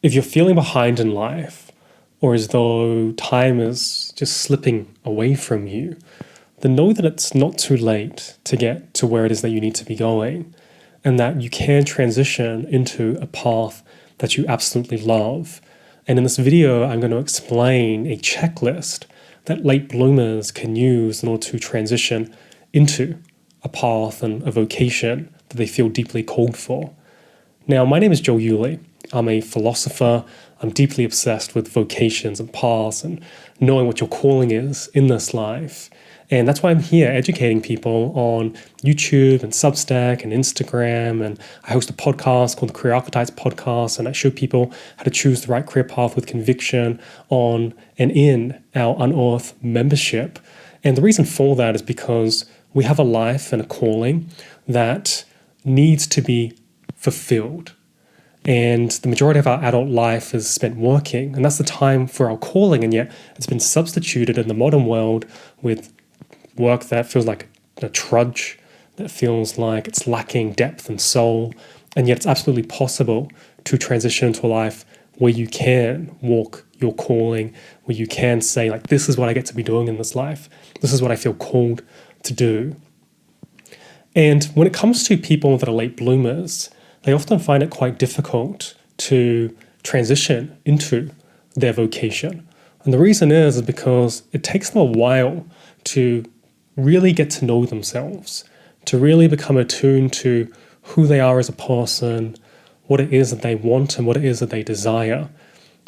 If you're feeling behind in life, or as though time is just slipping away from you, then know that it's not too late to get to where it is that you need to be going, and that you can transition into a path that you absolutely love. And in this video, I'm going to explain a checklist that late bloomers can use in order to transition into a path and a vocation that they feel deeply called for. Now, my name is Joe Yulee. I'm a philosopher. I'm deeply obsessed with vocations and paths and knowing what your calling is in this life. And that's why I'm here educating people on YouTube and Substack and Instagram. And I host a podcast called the Career Archetypes podcast. And I show people how to choose the right career path with conviction on and in our Unearth membership. And the reason for that is because we have a life and a calling that needs to be fulfilled. And the majority of our adult life is spent working, and that's the time for our calling, and yet it's been substituted in the modern world with work that feels like a trudge, that feels like it's lacking depth and soul, and yet it's absolutely possible to transition into a life where you can walk your calling, where you can say, like, this is what I get to be doing in this life. This is what I feel called to do. And when it comes to people that are late bloomers, they often find it quite difficult to transition into their vocation. And the reason is because it takes them a while to really get to know themselves, to really become attuned to who they are as a person, what it is that they want and what it is that they desire.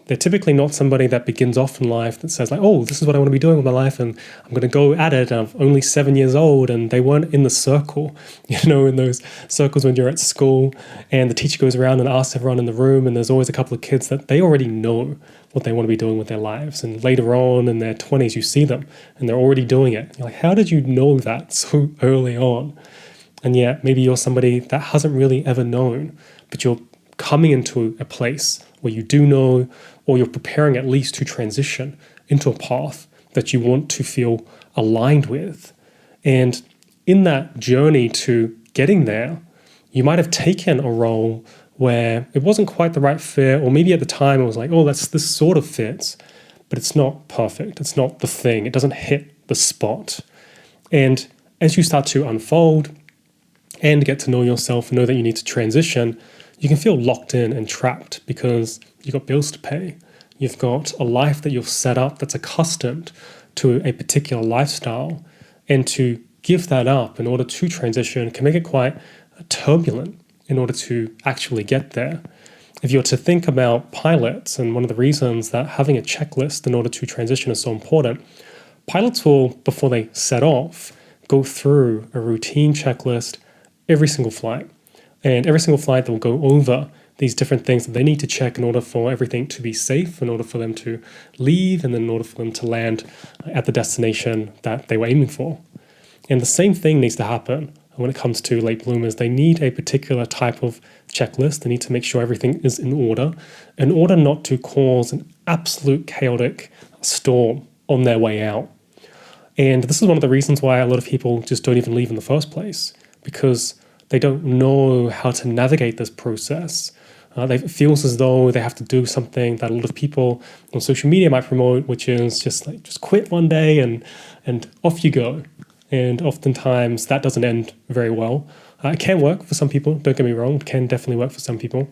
They're typically not somebody that begins off in life that says, like, oh, this is what I want to be doing with my life and I'm going to go at it. I'm only 7 years old, and they weren't in the circle, in those circles when you're at school and the teacher goes around and asks everyone in the room, and there's always a couple of kids that they already know what they want to be doing with their lives. And later on in their 20s, you see them and they're already doing it. You're like, how did you know that so early on? And yet maybe you're somebody that hasn't really ever known, but you're coming into a place where you do know, or you're preparing at least to transition into a path that you want to feel aligned with. And in that journey to getting there, you might have taken a role where it wasn't quite the right fit, or maybe at the time it was like, oh, this sort of fits, but it's not perfect. It's not the thing. It doesn't hit the spot. And as you start to unfold and get to know yourself and know that you need to transition, you can feel locked in and trapped because you've got bills to pay. You've got a life that you've set up that's accustomed to a particular lifestyle. And to give that up in order to transition can make it quite turbulent in order to actually get there. If you're to think about pilots, and one of the reasons that having a checklist in order to transition is so important, pilots will, before they set off, go through a routine checklist every single flight. And every single flight, they'll go over these different things that they need to check in order for everything to be safe, in order for them to leave, and then in order for them to land at the destination that they were aiming for. And the same thing needs to happen when it comes to late bloomers. They need a particular type of checklist. They need to make sure everything is in order not to cause an absolute chaotic storm on their way out. And this is one of the reasons why a lot of people just don't even leave in the first place, because they don't know how to navigate this process. It feels as though they have to do something that a lot of people on social media might promote, which is just quit one day and off you go. And oftentimes that doesn't end very well. It can work for some people, don't get me wrong, it can definitely work for some people.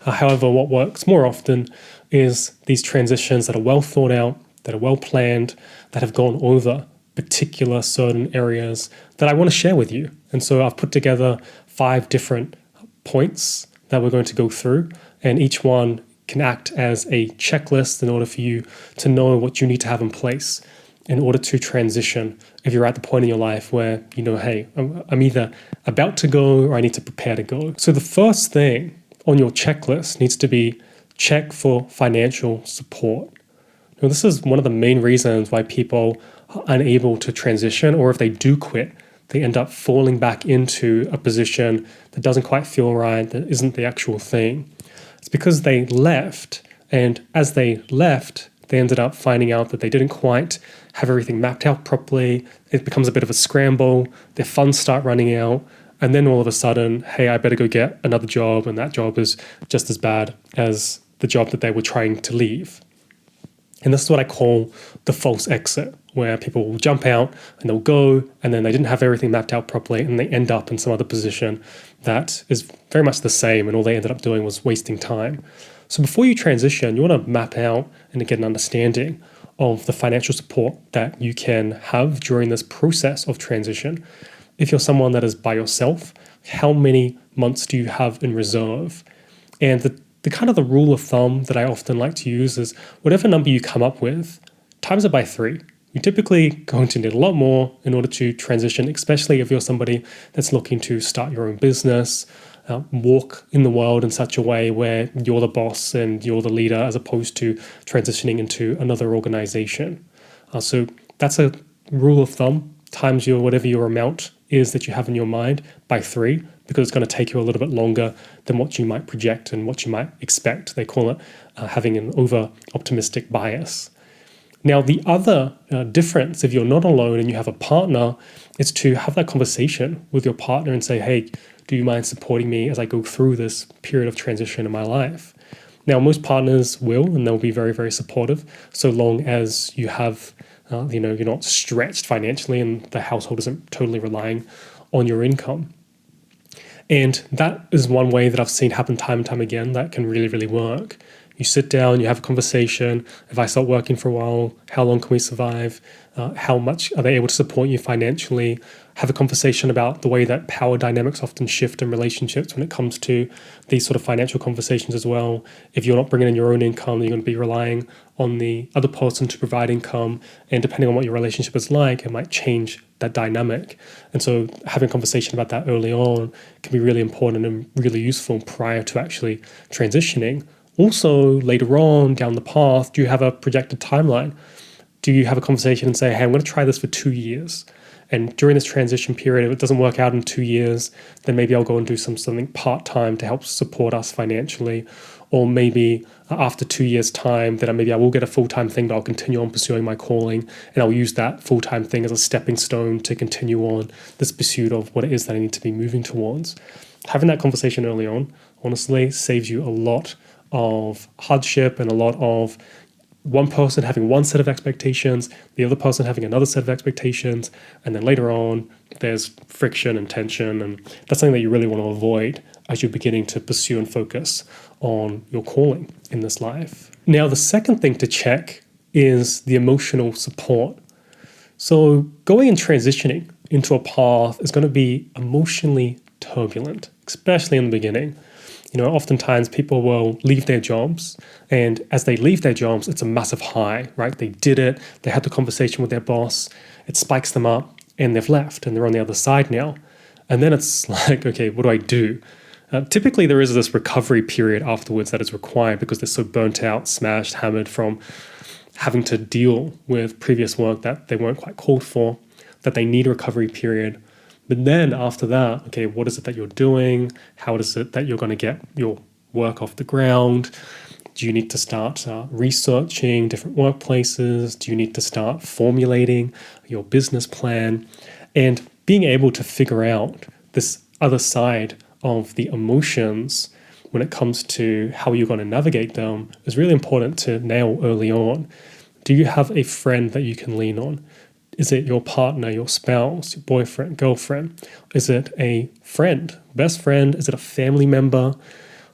However, what works more often is these transitions that are well thought out, that are well planned, that have gone over particular certain areas that I want to share with you. And so I've put together 5 different points that we're going to go through, and each one can act as a checklist in order for you to know what you need to have in place in order to transition if you're at the point in your life where you know, hey, I'm either about to go or I need to prepare to go. So the first thing on your checklist needs to be check for financial support. Now, this is one of the main reasons why people are unable to transition, or if they do quit, they end up falling back into a position that doesn't quite feel right, that isn't the actual thing. It's because they left, and as they left, they ended up finding out that they didn't quite have everything mapped out properly. It becomes a bit of a scramble. Their funds start running out, And then all of a sudden, hey, I better go get another job, and that job is just as bad as the job that they were trying to leave. And this is what I call the false exit, where people will jump out and they'll go, and then they didn't have everything mapped out properly, and they end up in some other position that is very much the same, and all they ended up doing was wasting time. So before you transition, you want to map out and get an understanding of the financial support that you can have during this process of transition. If you're someone that is by yourself, how many months do you have in reserve? And the kind of the rule of thumb that I often like to use is whatever number you come up with, times it by 3. You're typically going to need a lot more in order to transition, especially if you're somebody that's looking to start your own business, walk in the world in such a way where you're the boss and you're the leader, as opposed to transitioning into another organization. So that's a rule of thumb, times whatever your amount is that you have in your mind by 3, because it's going to take you a little bit longer than what you might project and what you might expect. They call it having an over-optimistic bias. Now, the other difference, if you're not alone and you have a partner, is to have that conversation with your partner and say, hey, do you mind supporting me as I go through this period of transition in my life? Now, most partners will, and they'll be very, very supportive, so long as you have, you're not stretched financially and the household isn't totally relying on your income. And that is one way that I've seen happen time and time again that can really, really work. You sit down, you have a conversation. If I start working for a while, how long can we survive? How much are they able to support you financially? Have a conversation about the way that power dynamics often shift in relationships when it comes to these sort of financial conversations as well. If you're not bringing in your own income, you're going to be relying on the other person to provide income. And depending on what your relationship is like, it might change that dynamic. And so having a conversation about that early on can be really important and really useful prior to actually transitioning. Also, later on down the path, do you have a projected timeline? Do you have a conversation and say, hey, I'm going to try this for 2 years. And during this transition period, if it doesn't work out in 2 years, then maybe I'll go and do something part-time to help support us financially. Or maybe after 2 years' time, then maybe I will get a full-time thing, but I'll continue on pursuing my calling. And I'll use that full-time thing as a stepping stone to continue on this pursuit of what it is that I need to be moving towards. Having that conversation early on, honestly, saves you a lot of hardship and a lot of one person having one set of expectations, the other person having another set of expectations, and then later on there's friction and tension, and that's something that you really want to avoid as you're beginning to pursue and focus on your calling in this life. Now, the second thing to check is the emotional support. So going and transitioning into a path is going to be emotionally turbulent, especially in the beginning. Oftentimes people will leave their jobs, and as they leave their jobs, it's a massive high, right? They did it, they had the conversation with their boss, it spikes them up, and they've left, and they're on the other side now. And then it's like, okay, what do I do? Typically, there is this recovery period afterwards that is required because they're so burnt out, smashed, hammered from having to deal with previous work that they weren't quite called for, that they need a recovery period. But then after that, okay, what is it that you're doing? How is it that you're going to get your work off the ground? Do you need to start researching different workplaces? Do you need to start formulating your business plan? And being able to figure out this other side of the emotions when it comes to how you're going to navigate them is really important to nail early on. Do you have a friend that you can lean on? Is it your partner, your spouse, your boyfriend, girlfriend? Is it a friend, best friend? Is it a family member?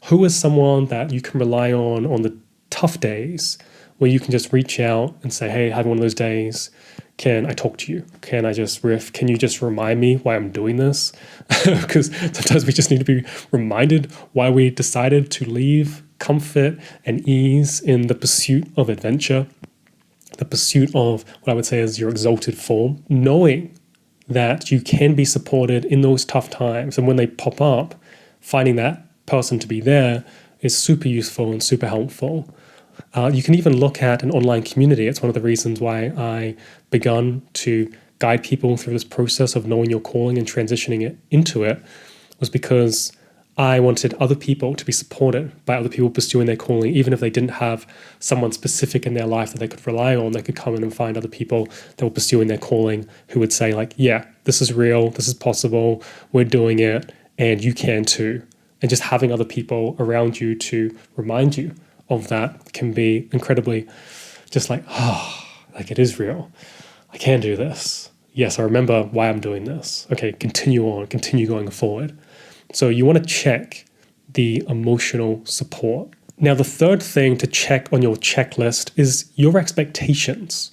Who is someone that you can rely on the tough days where you can just reach out and say, hey, having one of those days, can I talk to you? Can I just riff? Can you just remind me why I'm doing this? Because sometimes we just need to be reminded why we decided to leave comfort and ease in the pursuit of adventure. The pursuit of what I would say is your exalted form, knowing that you can be supported in those tough times. And when they pop up, finding that person to be there is super useful and super helpful. You can even look at an online community. It's one of the reasons why I begun to guide people through this process of knowing your calling and transitioning it into it, was because I wanted other people to be supported by other people pursuing their calling, even if they didn't have someone specific in their life that they could rely on. They could come in and find other people that were pursuing their calling who would say like, yeah, this is real, this is possible, we're doing it, and you can too. And just having other people around you to remind you of that can be incredibly just like, like it is real. I can do this. Yes, I remember why I'm doing this. Okay, continue on, continue going forward. So you want to check the emotional support. Now, the third thing to check on your checklist is your expectations.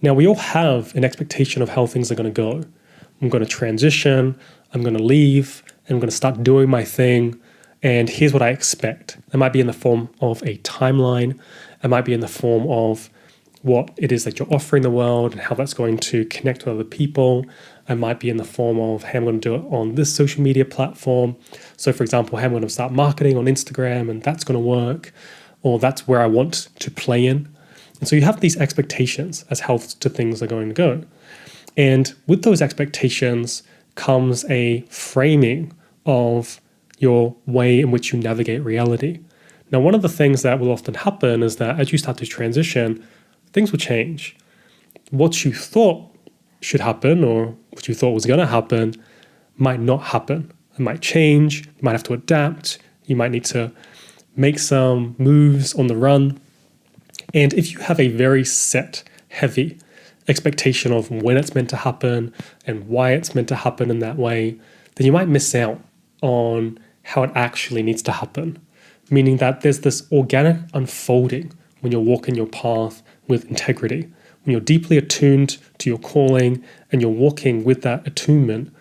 Now, we all have an expectation of how things are going to go. I'm going to transition, I'm going to leave, and I'm going to start doing my thing. And here's what I expect. It might be in the form of a timeline. It might be in the form of what it is that you're offering the world and how that's going to connect with other people. It might be in the form of, hey, I'm going to do it on this social media platform. So for example, hey, I'm going to start marketing on Instagram and that's going to work, or that's where I want to play in. And so you have these expectations as how to things are going to go. And with those expectations comes a framing of your way in which you navigate reality. Now, one of the things that will often happen is that as you start to transition, things will change. What you thought should happen or what you thought was going to happen might not happen. It might change. You might have to adapt. You might need to make some moves on the run. And if you have a very set, heavy expectation of when it's meant to happen and why it's meant to happen in that way, then you might miss out on how it actually needs to happen. Meaning that there's this organic unfolding when you're walking your path with integrity. When you're deeply attuned to your calling and you're walking with that attunement,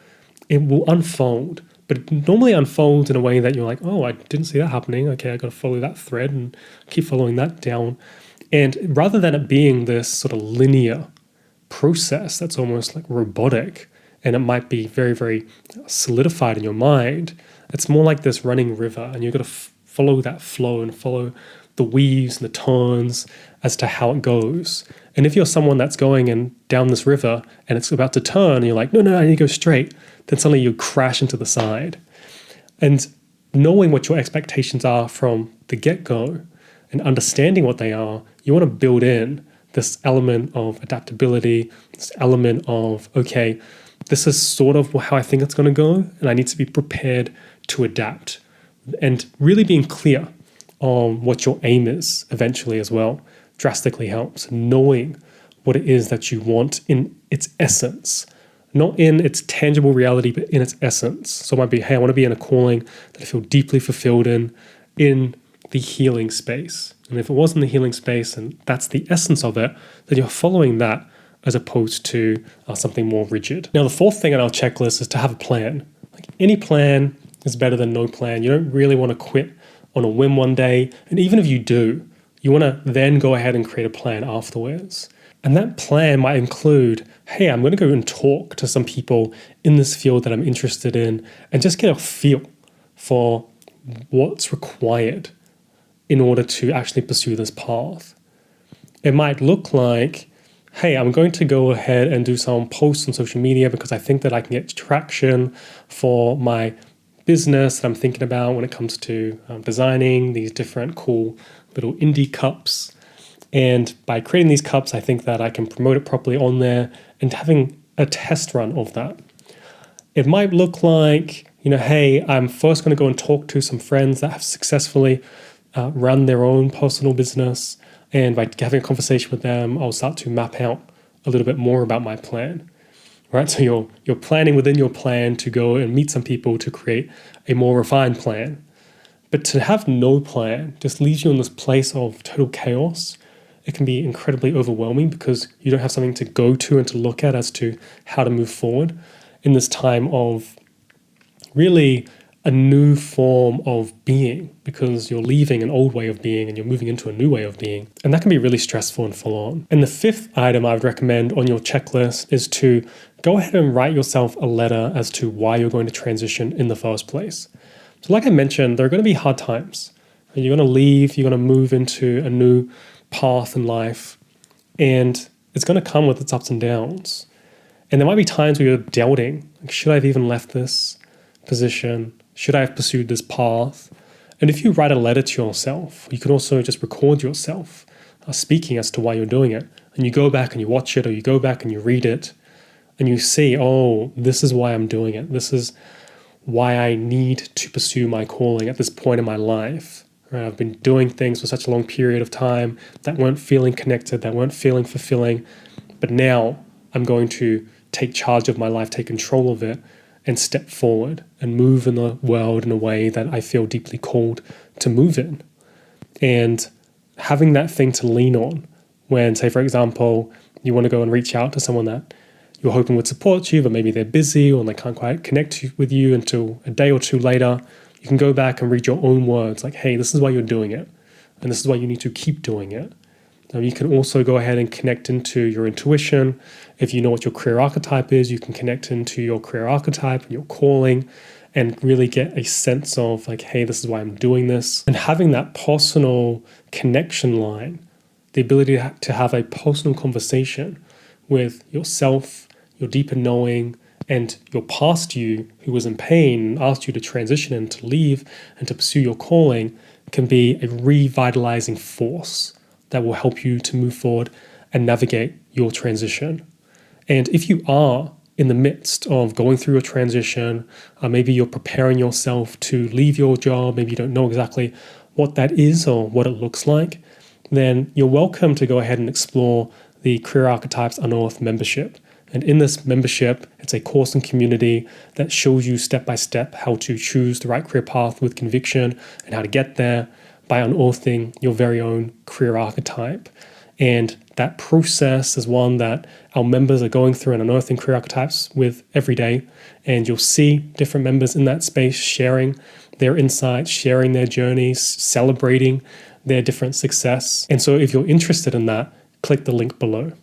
it will unfold. But it normally unfolds in a way that you're like, oh, I didn't see that happening. Okay, I got to follow that thread and keep following that down. And rather than it being this sort of linear process that's almost like robotic, and it might be very, very solidified in your mind, it's more like this running river, and you've got to follow that flow and follow the weaves and the turns as to how it goes. And if you're someone that's going and down this river and it's about to turn and you're like, no, I need to go straight, then suddenly you crash into the side. And knowing what your expectations are from the get-go and understanding what they are, you want to build in this element of adaptability, this element of, okay, this is sort of how I think it's going to go, and I need to be prepared to adapt. And really being clear on what your aim is eventually as well drastically helps. Knowing what it is that you want in its essence, not in its tangible reality, but in its essence. So it might be, hey, I want to be in a calling that I feel deeply fulfilled in the healing space. And if it was in the healing space and that's the essence of it, then you're following that as opposed to something more rigid. Now, the fourth thing on our checklist is to have a plan. Like any plan is better than no plan. You don't really want to quit on a whim one day. And even if you do, you want to then go ahead and create a plan afterwards. And that plan might include, hey, I'm going to go and talk to some people in this field that I'm interested in and just get a feel for what's required in order to actually pursue this path. It might look like, hey, I'm going to go ahead and do some posts on social media because I think that I can get traction for my business that I'm thinking about when it comes to designing these different cool little indie cups. And by creating these cups, I think that I can promote it properly on there and having a test run of that. It might look like, hey, I'm first going to go and talk to some friends that have successfully run their own personal business. And by having a conversation with them, I'll start to map out a little bit more about my plan. Right? So you're planning within your plan to go and meet some people to create a more refined plan. But to have no plan just leaves you in this place of total chaos. It can be incredibly overwhelming because you don't have something to go to and to look at as to how to move forward in this time of really a new form of being, because you're leaving an old way of being and you're moving into a new way of being. And that can be really stressful and full on. And the fifth item I would recommend on your checklist is to go ahead and write yourself a letter as to why you're going to transition in the first place. So like I mentioned, there are going to be hard times. You're going to leave, you're going to move into a new path in life, and it's going to come with its ups and downs. And there might be times where you're doubting, like, should I have even left this position? Should I have pursued this path? And if you write a letter to yourself, you can also just record yourself speaking as to why you're doing it. And you go back and you watch it, or you go back and you read it. and you see, oh, this is why I'm doing it. This is why I need to pursue my calling at this point in my life. Right? I've been doing things for such a long period of time that weren't feeling connected, that weren't feeling fulfilling. But now I'm going to take charge of my life, take control of it, and step forward and move in the world in a way that I feel deeply called to move in. And having that thing to lean on when, say, for example, you want to go and reach out to someone that you're hoping would support you, but maybe they're busy or they can't quite connect with you until a day or two later, you can go back and read your own words like, hey, this is why you're doing it. And this is why you need to keep doing it. You can also go ahead and connect into your intuition. If you know what your career archetype is, you can connect into your career archetype and your calling and really get a sense of like, hey, this is why I'm doing this. And having that personal connection line, the ability to have a personal conversation with yourself, your deeper knowing, and your past you who was in pain and asked you to transition and to leave and to pursue your calling can be a revitalizing force that will help you to move forward and navigate your transition. And if you are in the midst of going through a transition, maybe you're preparing yourself to leave your job, maybe you don't know exactly what that is or what it looks like, then you're welcome to go ahead and explore the Career Archetypes Unearthed membership. And in this membership, it's a course and community that shows you step by step how to choose the right career path with conviction and how to get there by unearthing your very own career archetype. And that process is one that our members are going through and unearthing career archetypes with every day. And you'll see different members in that space sharing their insights, sharing their journeys, celebrating their different success. And so if you're interested in that, click the link below.